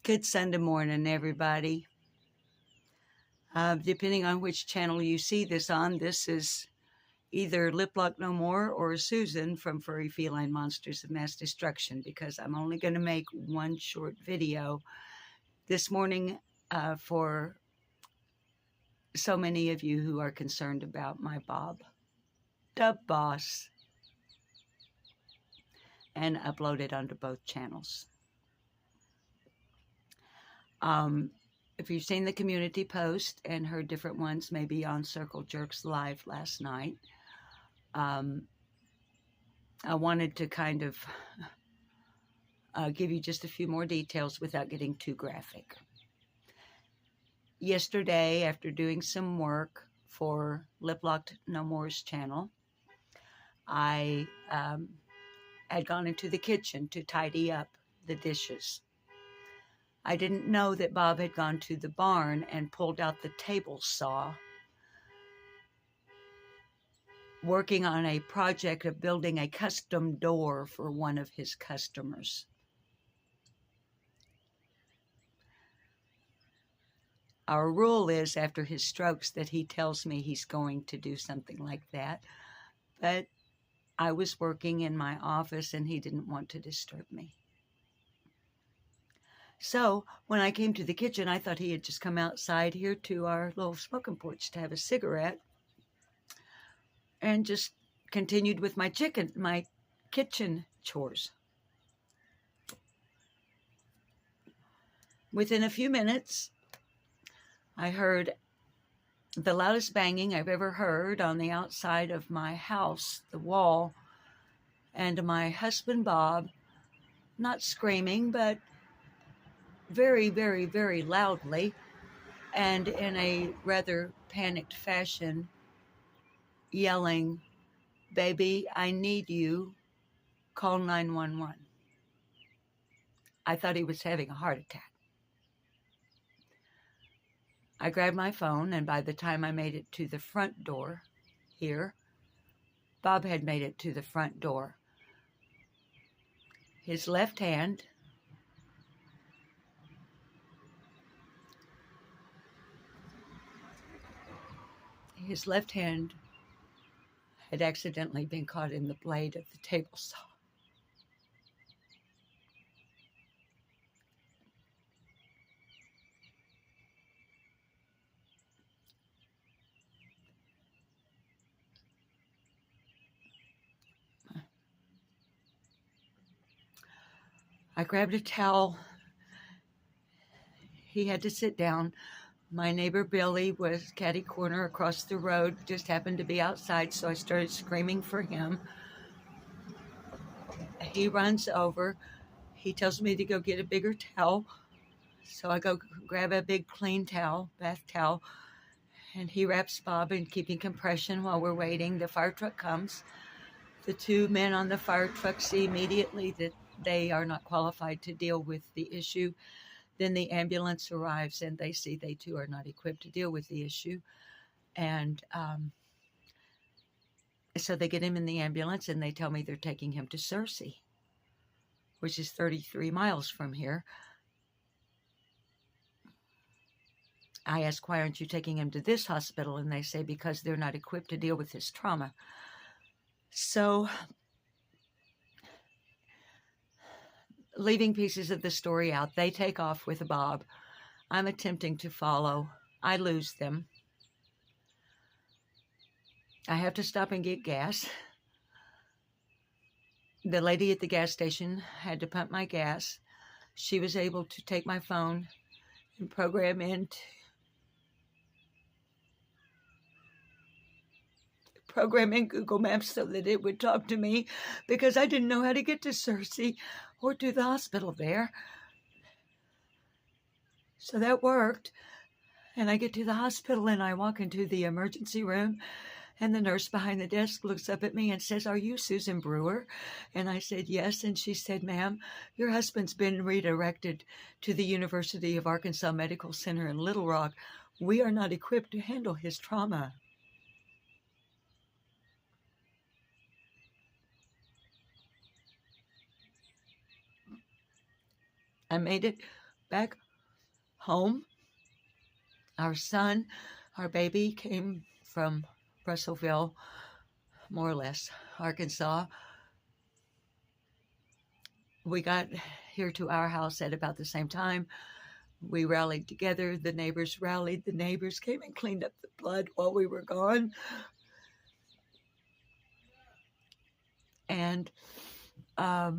Good Sunday morning, everybody. Depending on which channel you see this on, this is either Lip Lock No More or Susan from Furry Feline Monsters of Mass Destruction, because I'm only going to make one short video this morning for so many of you who are concerned about my Bob, Dub Boss, and upload it onto both channels. If you've seen the community post and heard different ones, maybe on Circle Jerks Live last night, I wanted to kind of give you just a few more details without getting too graphic. Yesterday, after doing some work for Lip Lock No More's channel, I had gone into the kitchen to tidy up the dishes. I didn't know that Bob had gone to the barn and pulled out the table saw, working on a project of building a custom door for one of his customers. Our rule is after his strokes that he tells me he's going to do something like that, but I was working in my office and he didn't want to disturb me. So when I came to the kitchen, I thought he had just come outside here to our little smoking porch to have a cigarette and just continued with my kitchen chores. Within a few minutes, I heard the loudest banging I've ever heard on the outside of my house, the wall, and my husband Bob, not screaming, but very, very, very loudly and in a rather panicked fashion, yelling, "Baby, I need you. Call 911." I thought he was having a heart attack. I grabbed my phone, and by the time I made it to the front door here, Bob had made it to the front door. His left hand had accidentally been caught in the blade of the table saw. I grabbed a towel. He had to sit down. My neighbor Billy was catty corner across the road, just happened to be outside, so I started screaming for him. He runs over. He tells me to go get a bigger towel. So I go grab a big clean towel, bath towel, and he wraps Bob in keeping compression while we're waiting. The fire truck comes. The two men on the fire truck see immediately that they are not qualified to deal with the issue. Then the ambulance arrives and they see they too are not equipped to deal with the issue. And so they get him in the ambulance and they tell me they're taking him to Searcy, which is 33 miles from here. I ask, why aren't you taking him to this hospital? And they say, because they're not equipped to deal with his trauma. So, leaving pieces of the story out, they take off with Bob. I'm attempting to follow. I lose them. I have to stop and get gas. The lady at the gas station had to pump my gas. She was able to take my phone and program in Google Maps so that it would talk to me, because I didn't know how to get to Searcy or to the hospital there. So that worked. And I get to the hospital and I walk into the emergency room, and the nurse behind the desk looks up at me and says, "Are you Susan Brewer?" And I said, "Yes." And she said, "Ma'am, your husband's been redirected to the University of Arkansas Medical Center in Little Rock. We are not equipped to handle his trauma." I made it back home. Our son, our baby, came from Russellville, more or less, Arkansas. We got here to our house at about the same time. We rallied together. The neighbors rallied. The neighbors came and cleaned up the blood while we were gone. And our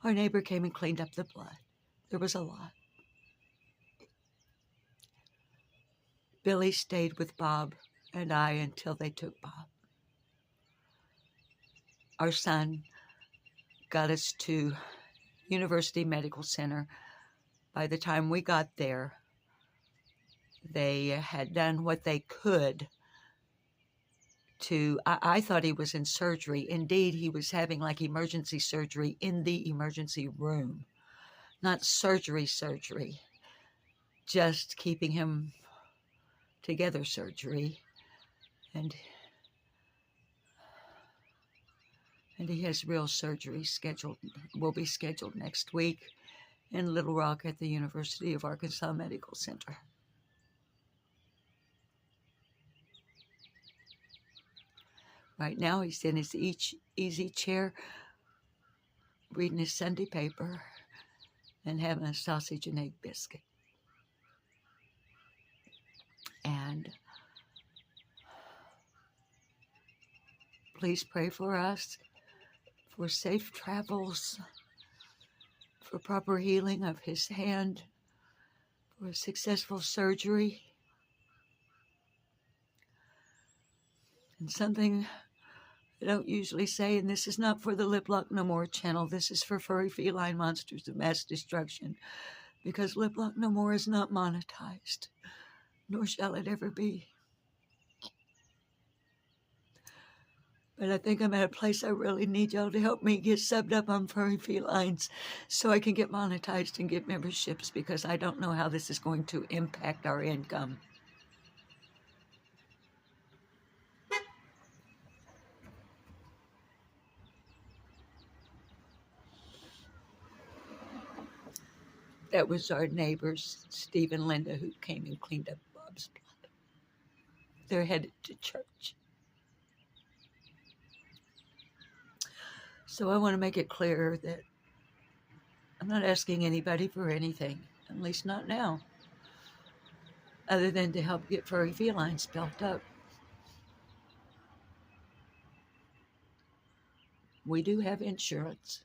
neighbor came and cleaned up the blood. There was a lot. Billy stayed with Bob and I until they took Bob. Our son got us to University Medical Center. By the time we got there, they had done what they could to, I thought he was in surgery. Indeed, he was having like emergency surgery in the emergency room. Not surgery, just keeping him together surgery. And he has real surgery scheduled, will be scheduled next week in Little Rock at the University of Arkansas Medical Center. Right now, he's in his easy chair, reading his Sunday paper and having a sausage and egg biscuit. And please pray for us, for safe travels, for proper healing of his hand, for a successful surgery. And something I don't usually say, and this is not for the Lip Lock No More channel, this is for Furry Feline Monsters of Mass Destruction, because Lip Lock No More is not monetized, nor shall it ever be. But I think I'm at a place I really need y'all to help me get subbed up on Furry Felines so I can get monetized and get memberships, because I don't know how this is going to impact our income. That was our neighbors, Steve and Linda, who came and cleaned up Bob's blood. They're headed to church. So I want to make it clear that I'm not asking anybody for anything, at least not now, other than to help get Furry Felines built up. We do have insurance.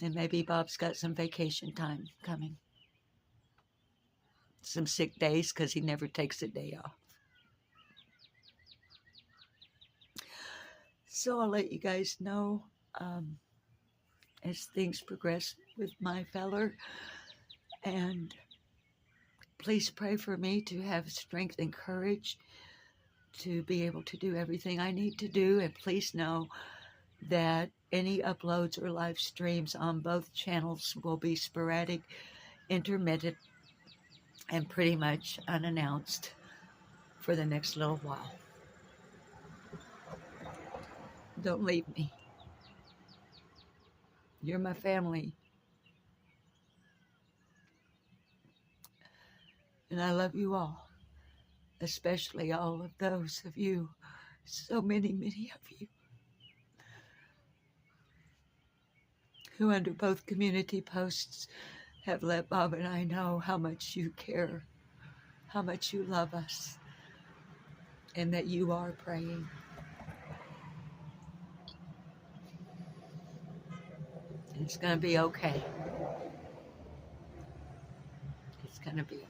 And maybe Bob's got some vacation time coming. Some sick days, because he never takes a day off. So I'll let you guys know as things progress with my feller. And please pray for me to have strength and courage to be able to do everything I need to do. And please know that any uploads or live streams on both channels will be sporadic, intermittent, and pretty much unannounced for the next little while. Don't leave me. You're my family. And I love you all, especially all of those of you, so many of you, who under both community posts have let Bob and I know how much you care, how much you love us, and that you are praying. It's going to be okay. It's going to be okay.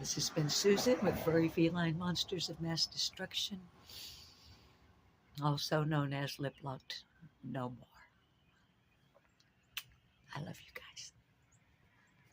This has been Susan with Furry Feline Monsters of Mass Destruction, also known as Lip Locked No More. I love you guys.